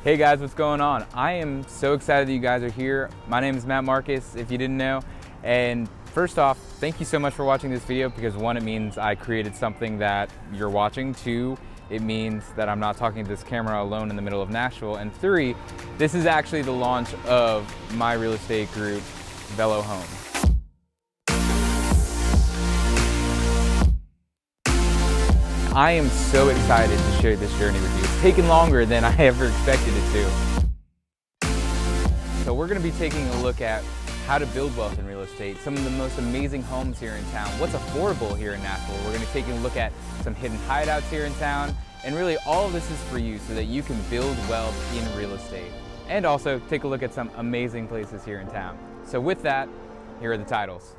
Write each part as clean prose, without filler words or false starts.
Hey guys, what's going on? I am so excited that you guys are here. My name is Matt Marcus, if you didn't know. And first off, thank you so much for watching this video because one, it means I created something that you're watching. Two, it means that I'm not talking to this camera alone in the middle of Nashville. And three, this is actually the launch of my real estate group, Velo Home. I am so excited to share this journey with you. It's taken longer than I ever expected it to. So we're going to be taking a look at how to build wealth in real estate, some of the most amazing homes here in town, what's affordable here in Nashville. We're going to take a look at some hidden hideouts here in town, and really all of this is for you so that you can build wealth in real estate. And also take a look at some amazing places here in town. So with that, here are the titles.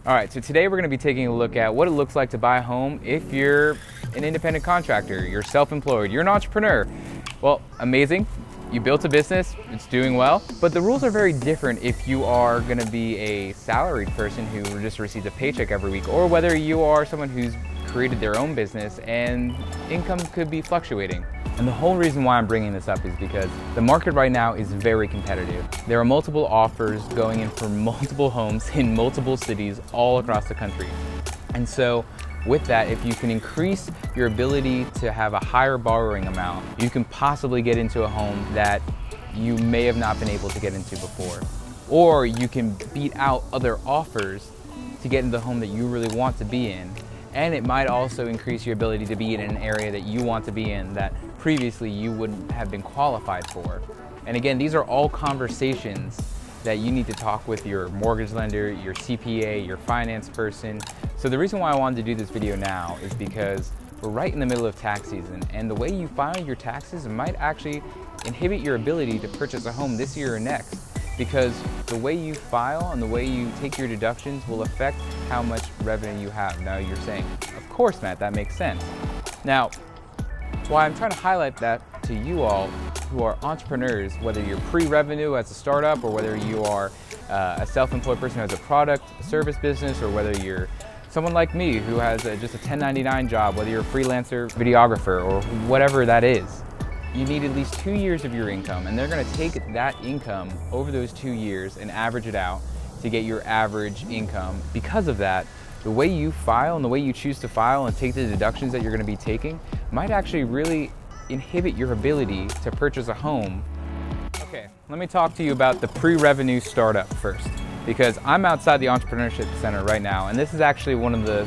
All right, so today we're gonna be taking a look at what it looks like to buy a home if you're an independent contractor, you're self-employed, you're an entrepreneur. Well, amazing, you built a business, it's doing well, but the rules are very different if you are gonna be a salaried person who just receives a paycheck every week, or whether you are someone who's created their own business and income could be fluctuating. And the whole reason why I'm bringing this up is because the market right now is very competitive. There are multiple offers going in for multiple homes in multiple cities all across the country. And so with that, if you can increase your ability to have a higher borrowing amount, you can possibly get into a home that you may have not been able to get into before. Or you can beat out other offers to get into the home that you really want to be in. And it might also increase your ability to be in an area that you want to be in that previously you wouldn't have been qualified for. And again, these are all conversations that you need to talk with your mortgage lender, your CPA, your finance person. So the reason why I wanted to do this video now is because we're right in the middle of tax season, and the way you file your taxes might actually inhibit your ability to purchase a home this year or next, because the way you file and the way you take your deductions will affect how much revenue you have. Now you're saying, of course, Matt, that makes sense. Now, why I'm trying to highlight that to you all who are entrepreneurs, whether you're pre-revenue as a startup, or whether you are a self-employed person who has a product, a service business, or whether you're someone like me who has just a 1099 job, whether you're a freelancer, videographer, or whatever that is. You need at least 2 years of your income, and they're gonna take that income over those 2 years and average it out to get your average income. Because of that, the way you file and the way you choose to file and take the deductions that you're gonna be taking might actually really inhibit your ability to purchase a home. Okay, let me talk to you about the pre-revenue startup first, because I'm outside the Entrepreneurship Center right now, and this is actually one of the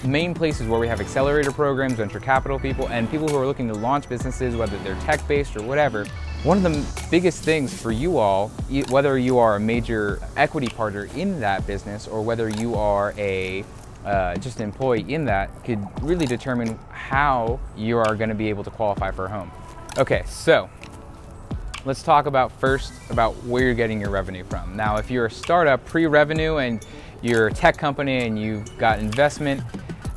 main places where we have accelerator programs, venture capital people, and people who are looking to launch businesses, whether they're tech-based or whatever. One of the biggest things for you all, whether you are a major equity partner in that business or whether you are a just an employee in that, could really determine how you are going to be able to qualify for a home. Okay, so let's talk about first about where you're getting your revenue from. Now, if you're a startup pre-revenue and you're a tech company and you've got investment,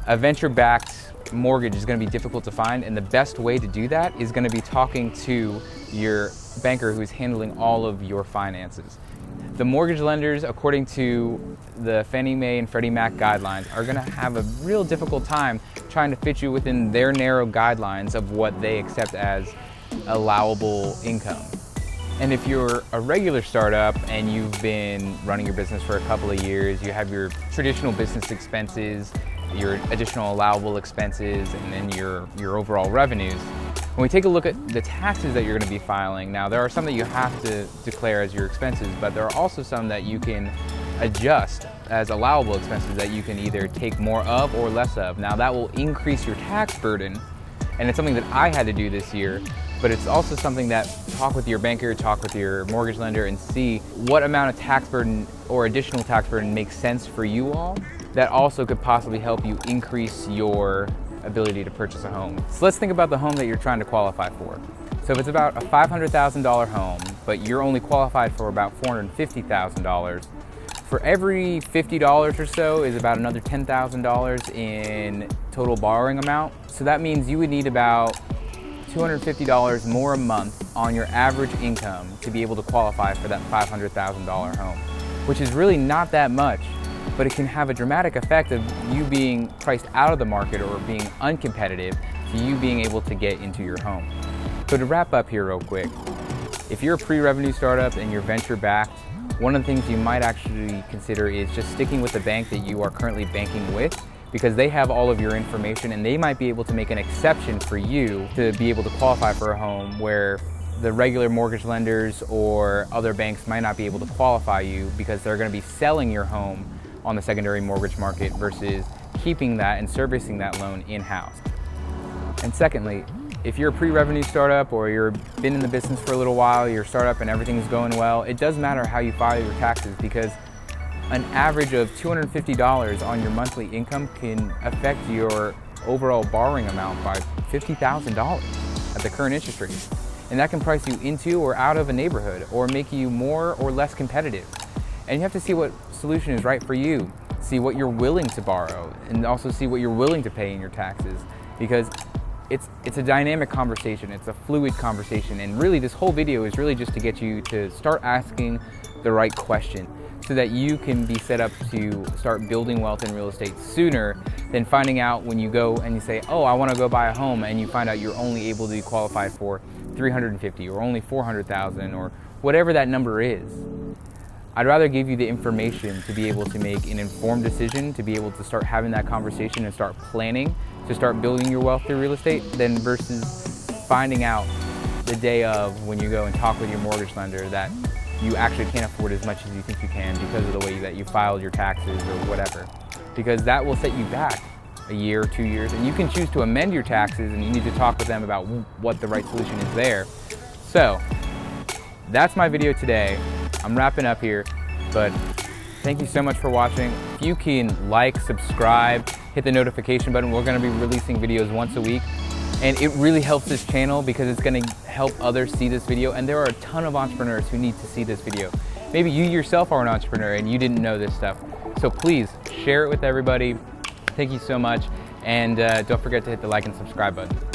a venture-backed mortgage is going to be difficult to find, and the best way to do that is going to be talking to your banker who's handling all of your finances. The mortgage lenders, according to the Fannie Mae and Freddie Mac guidelines, are going to have a real difficult time trying to fit you within their narrow guidelines of what they accept as allowable income. And if you're a regular startup and you've been running your business for a couple of years, you have your traditional business expenses, your additional allowable expenses, and then your overall revenues. When we take a look at the taxes that you're going to be filing, now there are some that you have to declare as your expenses, but there are also some that you can adjust as allowable expenses that you can either take more of or less of. Now that will increase your tax burden, and it's something that I had to do this year, but it's also something that talk with your banker, talk with your mortgage lender, and see what amount of tax burden or additional tax burden makes sense for you all. That also could possibly help you increase your ability to purchase a home. So let's think about the home that you're trying to qualify for. So if it's about a $500,000 home, but you're only qualified for about $450,000, for every $50 or so is about another $10,000 in total borrowing amount. So that means you would need about $250 more a month on your average income to be able to qualify for that $500,000 home, which is really not that much, but it can have a dramatic effect of you being priced out of the market or being uncompetitive to you being able to get into your home. So to wrap up here real quick, if you're a pre-revenue startup and you're venture backed, one of the things you might actually consider is just sticking with the bank that you are currently banking with, because they have all of your information and they might be able to make an exception for you to be able to qualify for a home where the regular mortgage lenders or other banks might not be able to qualify you because they're going to be selling your home on the secondary mortgage market versus keeping that and servicing that loan in-house. And secondly, if you're a pre-revenue startup or you've been in the business for a little while, you're a startup and everything's going well, it does matter how you file your taxes, because an average of $250 on your monthly income can affect your overall borrowing amount by $50,000 at the current interest rate. And that can price you into or out of a neighborhood or make you more or less competitive. And you have to see what solution is right for you. See what you're willing to borrow and also see what you're willing to pay in your taxes, because it's a dynamic conversation, it's a fluid conversation, and really this whole video is really just to get you to start asking the right question so that you can be set up to start building wealth in real estate sooner than finding out when you go and you say, oh, I want to go buy a home, and you find out you're only able to qualify for $350,000 or only $400,000 or whatever that number is. I'd rather give you the information to be able to make an informed decision, to be able to start having that conversation and start planning to start building your wealth through real estate, than versus finding out the day of when you go and talk with your mortgage lender that you actually can't afford as much as you think you can because of the way that you filed your taxes or whatever. Because that will set you back a year or 2 years, and you can choose to amend your taxes, and you need to talk with them about what the right solution is there. So that's my video today. I'm wrapping up here, but thank you so much for watching. If you can like, subscribe, hit the notification button. We're going to be releasing videos once a week, and it really helps this channel because it's going to help others see this video, and there are a ton of entrepreneurs who need to see this video. Maybe you yourself are an entrepreneur and you didn't know this stuff. So please share it with everybody. Thank you so much, and don't forget to hit the like and subscribe button.